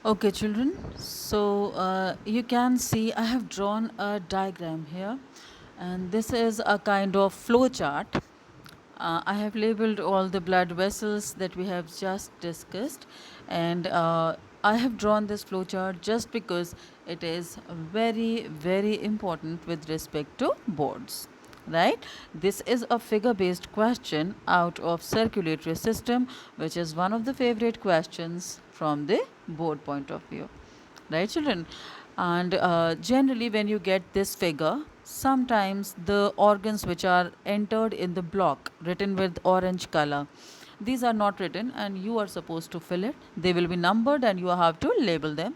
Okay, children. So you can see I have drawn a diagram here, and this is a kind of flow chart. I have labeled all the blood vessels that we have just discussed, and I have drawn this flow chart just because it is very, very important with respect to boards. Right? This is a figure based question out of circulatory system, which is one of the favorite questions from the board point of view. Right, children? And generally, when you get this figure, sometimes the organs which are entered in the block written with orange color, these are not written and you are supposed to fill it. They will be numbered and you have to label them.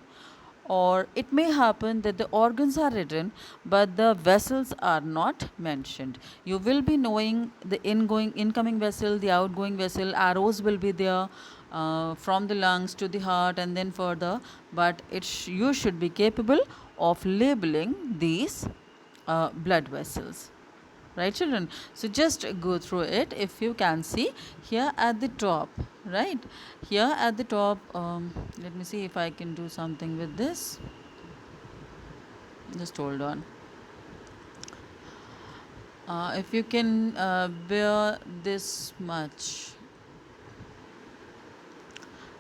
Or it may happen that the organs are written but the vessels are not mentioned. You will be knowing the incoming vessel, the outgoing vessel, arrows will be there from the lungs to the heart and then further, but you should be capable of labeling these blood vessels. Right, children? So just go through it. If you can see here at the top, right, here at the top, let me see if I can do something with this. Just hold on. If you can bear this much,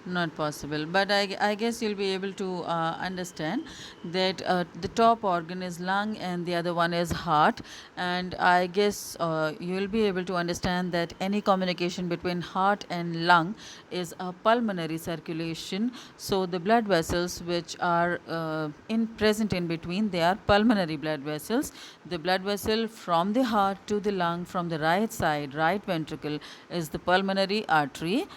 not possible, but I guess you'll be able to understand that the top organ is lung and the other one is heart, and I guess you'll be able to understand that any communication between heart and lung is a pulmonary circulation. So the blood vessels which are in present in between, they are pulmonary blood vessels. The blood vessel from the heart to the lung from the right side, right ventricle, is the pulmonary artery.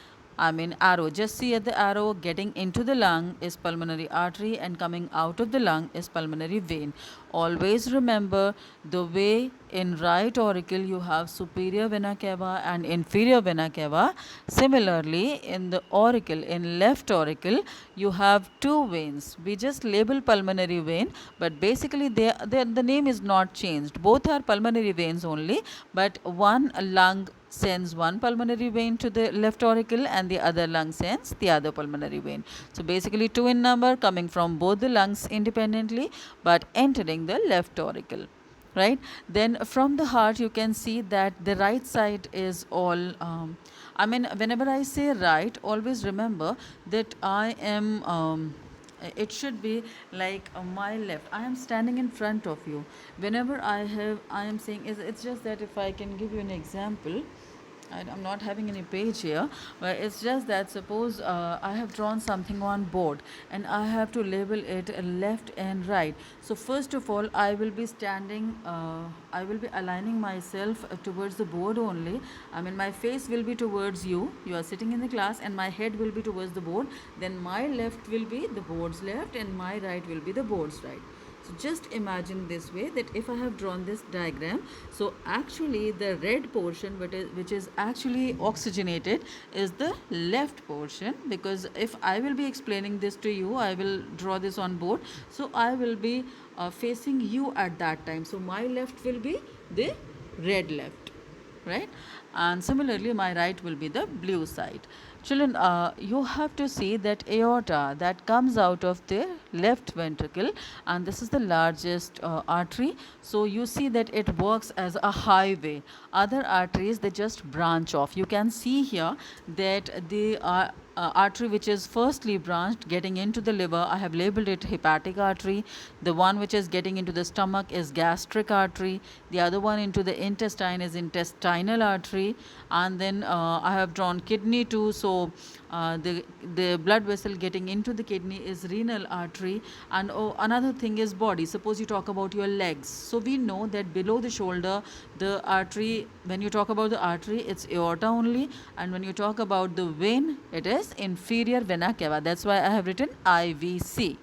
I mean arrow. Just see at the arrow, getting into the lung is pulmonary artery and coming out of the lung is pulmonary vein. Always remember the way in right auricle you have superior vena cava and inferior vena cava. Similarly, in the auricle, in left auricle, you have two veins. We just label pulmonary vein, but basically the name is not changed. Both are pulmonary veins only, but one lung sends one pulmonary vein to the left auricle and the other lung sends the other pulmonary vein. So basically two in number coming from both the lungs independently but entering the left auricle. Right? Then from the heart you can see that the right side is all I mean whenever I say right, always remember that I am it should be like my left. I am standing in front of you. Whenever I am saying is, it's just that if I can give you an example, I'm not having any page here, but it's just that suppose I have drawn something on board and I have to label it left and right. So first of all, I will be standing, I will be aligning myself towards the board only. I mean, my face will be towards you. You are sitting in the class, and my head will be towards the board. Then my left will be the board's left, and my right will be the board's right. So just imagine this way, that if I have drawn this diagram, so actually the red portion which is actually oxygenated is the left portion, because if I will be explaining this to you, I will draw this on board, so I will be facing you at that time. So my left will be the red left, right? And similarly my right will be the blue side. Children, you have to see that aorta that comes out of the left ventricle, and this is the largest artery. So you see that it works as a highway. Other arteries, they just branch off. You can see here that the artery which is firstly branched getting into the liver, I have labeled it hepatic artery. The one which is getting into the stomach is gastric artery. The other one into the intestine is intestinal artery. And then I have drawn kidney too. So the blood vessel getting into the kidney is renal artery. And another thing is body. Suppose you talk about your legs. So we know that below the shoulder, the artery, when you talk about the artery, it's aorta only. And when you talk about the vein, it is inferior vena cava. That's why I have written IVC.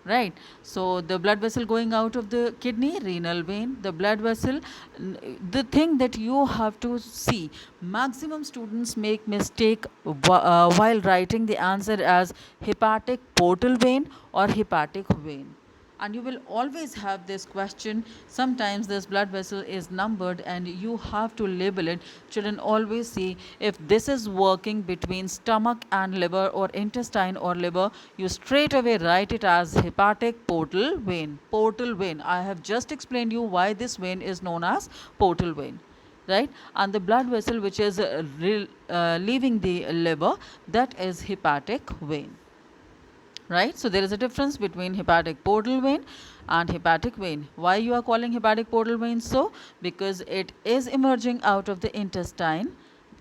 Right? So the blood vessel going out of the kidney, renal vein. The blood vessel, the thing that you have to see, maximum students make mistake while writing the answer as hepatic portal vein or hepatic vein. And you will always have this question. Sometimes this blood vessel is numbered and you have to label it. Children, always see if this is working between stomach and liver, or intestine or liver, you straight away write it as hepatic portal vein. Portal vein, I have just explained you why this vein is known as portal vein, right? And the blood vessel which is leaving the liver, that is hepatic vein, right? So there is a difference between hepatic portal vein and hepatic vein. Why you are calling hepatic portal vein so? Because it is emerging out of the intestine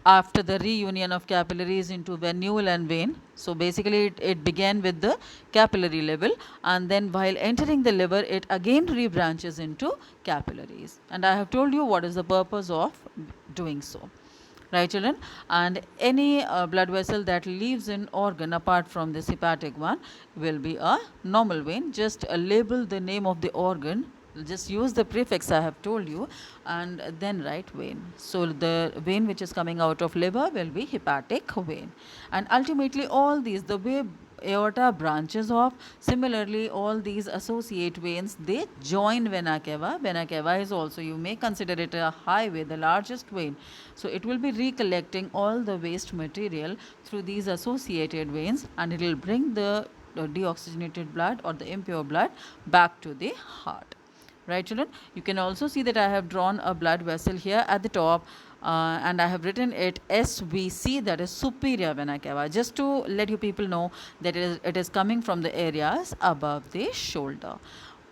after the reunion of capillaries into venule and vein. So basically it began with the capillary level, and then while entering the liver it again rebranches into capillaries. And I have told you what is the purpose of doing so, right children? And any blood vessel that leaves an organ apart from this hepatic one will be a normal vein. Just label the name of the organ, just use the prefix I have told you, and then write vein. So the vein which is coming out of liver will be hepatic vein. And ultimately all these, the way aorta branches off, similarly all these associate veins, they join vena cava. Vena cava is also, you may consider it a highway, the largest vein. So it will be recollecting all the waste material through these associated veins, and it will bring the deoxygenated blood or the impure blood back to the heart. Right children, you can also see that I have drawn a blood vessel here at the top, and I have written it SVC, that is superior vena cava, just to let you people know that it is coming from the areas above the shoulder.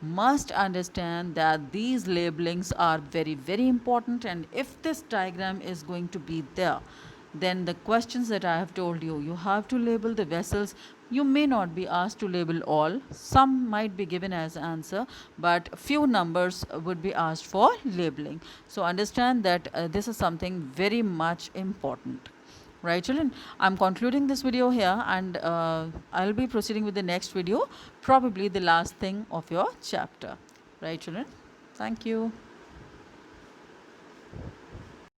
Must understand that these labelings are very very important, and if this diagram is going to be there, then the questions that I have told you, you have to label the vessels. You may not be asked to label all, some might be given as answer, but few numbers would be asked for labeling. So understand that this is something very much important. Right children, I'm concluding this video here, and I'll be proceeding with the next video, probably the last thing of your chapter. Right children, thank you.